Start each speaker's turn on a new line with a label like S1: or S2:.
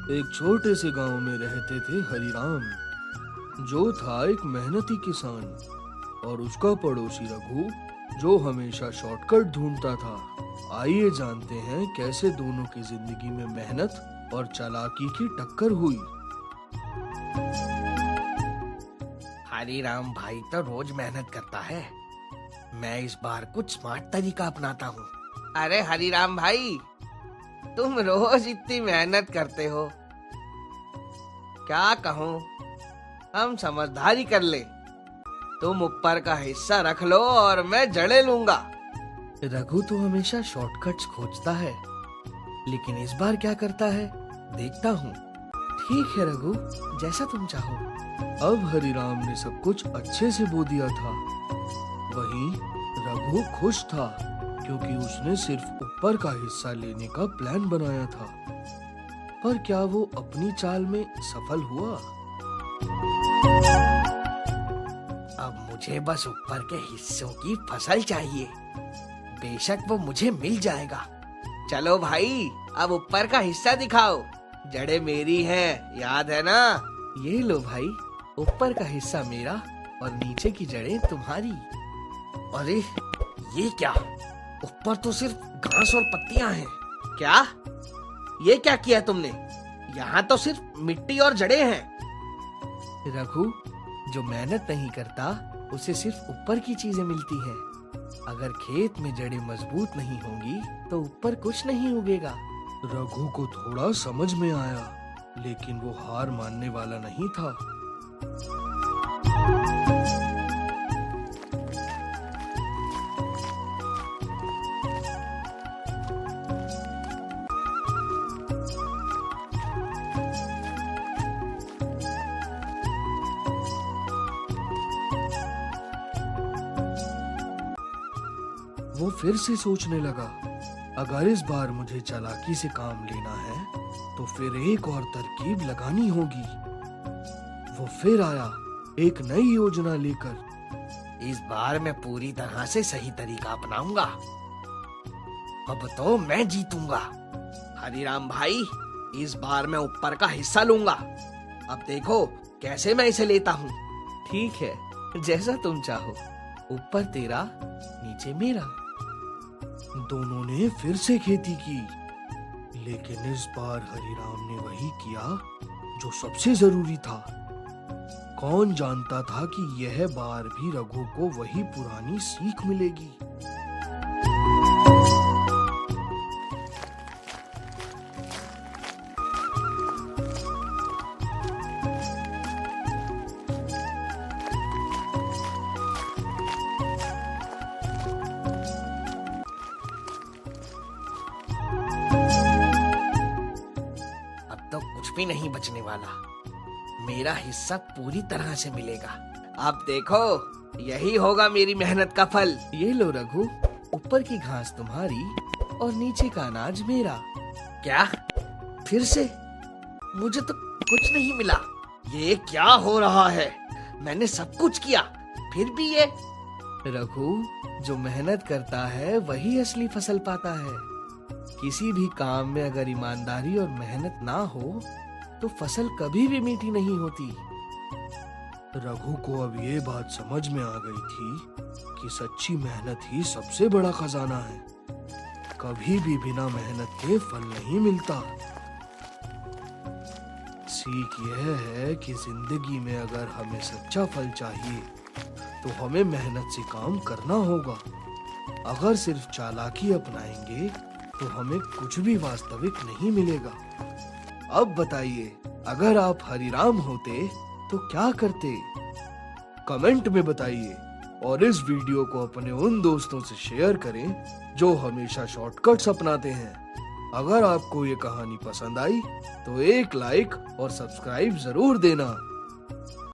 S1: एक छोटे से गांव में रहते थे हरिराम, जो था एक मेहनती किसान, और उसका पड़ोसी रघु, जो हमेशा शॉर्टकट ढूंढता था। आइए जानते हैं कैसे दोनों की जिंदगी में मेहनत और चालाकी की टक्कर हुई।
S2: हरीराम भाई तो रोज मेहनत करता है। मैं इस बार कुछ स्मार्ट तरीका अपनाता हूँ। अरे हरीराम भाई, तुम रोज इतनी मेहनत करते हो, क्या कहूँ, हम समझदारी कर ले। तुम ऊपर का हिस्सा रख लो और मैं जड़े लूंगा।
S1: रघु तो हमेशा शॉर्टकट्स खोजता है, लेकिन इस बार क्या करता है देखता हूँ।
S2: ठीक है रघु, जैसा तुम चाहो।
S1: अब हरिराम ने सब कुछ अच्छे से बो दिया था। वहीं रघु खुश था, क्योंकि उसने सिर्फ ऊपर का हिस्सा लेने का प्लान बनाया था। पर क्या वो अपनी चाल में सफल हुआ?
S2: अब मुझे बस ऊपर के हिस्सों की फसल चाहिए। बेशक वो मुझे मिल जाएगा। चलो भाई, अब ऊपर का हिस्सा दिखाओ। जड़ें मेरी हैं, याद है ना?
S1: ये लो भाई, ऊपर का हिस्सा मेरा और नीचे की जड़ें तुम्हारी।
S2: अरे ये क्या? ऊपर तो सिर्फ घास और पत्तियां हैं। क्या? ये क्या किया तुमने? यहाँ तो सिर्फ मिट्टी और जड़ें हैं।
S1: रघु, जो मेहनत नहीं करता उसे सिर्फ ऊपर की चीजें मिलती हैं। अगर खेत में जड़ें मजबूत नहीं होंगी तो ऊपर कुछ नहीं उगेगा। रघु को थोड़ा समझ में आया, लेकिन वो हार मानने वाला नहीं था। वो फिर से सोचने लगा, अगर इस बार मुझे चालाकी से काम लेना है तो फिर एक और तरकीब लगानी होगी। वो फिर आया एक नई योजना लेकर।
S2: इस बार मैं पूरी तरह से सही तरीका अपनाऊंगा। अब तो मैं जीतूंगा। हरिराम भाई, इस बार मैं ऊपर का हिस्सा लूंगा। अब देखो कैसे मैं इसे लेता हूँ।
S1: ठीक है, जैसा तुम चाहो। ऊपर तेरा, नीचे मेरा। दोनों ने फिर से खेती की, लेकिन इस बार हरिराम ने वही किया जो सबसे जरूरी था। कौन जानता था कि यह बार भी रघु को वही पुरानी सीख मिलेगी।
S2: तो कुछ भी नहीं बचने वाला। मेरा हिस्सा पूरी तरह से मिलेगा। अब देखो, यही होगा मेरी मेहनत का फल।
S1: ये लो रघु, ऊपर की घास तुम्हारी और नीचे का अनाज मेरा।
S2: क्या? फिर से? मुझे तो कुछ नहीं मिला। ये क्या हो रहा है? मैंने सब कुछ किया, फिर भी ये।
S1: रघु, जो मेहनत करता है वही असली फसल पाता है। किसी भी काम में अगर ईमानदारी और मेहनत ना हो तो फसल कभी भी मीठी नहीं होती। रघु को अब ये बात समझ में आ गई थी कि सच्ची मेहनत ही सबसे बड़ा खजाना है। कभी भी बिना मेहनत के फल नहीं मिलता। सीख यह है कि जिंदगी में अगर हमें सच्चा फल चाहिए तो हमें मेहनत से काम करना होगा। अगर सिर्फ चालाकी अपनाएंगे तो हमें कुछ भी वास्तविक नहीं मिलेगा। अब बताइए, अगर आप हरिराम होते तो क्या करते? कमेंट में बताइए, और इस वीडियो को अपने उन दोस्तों से शेयर करें जो हमेशा शॉर्टकट्स अपनाते हैं। अगर आपको ये कहानी पसंद आई तो एक लाइक और सब्सक्राइब जरूर देना।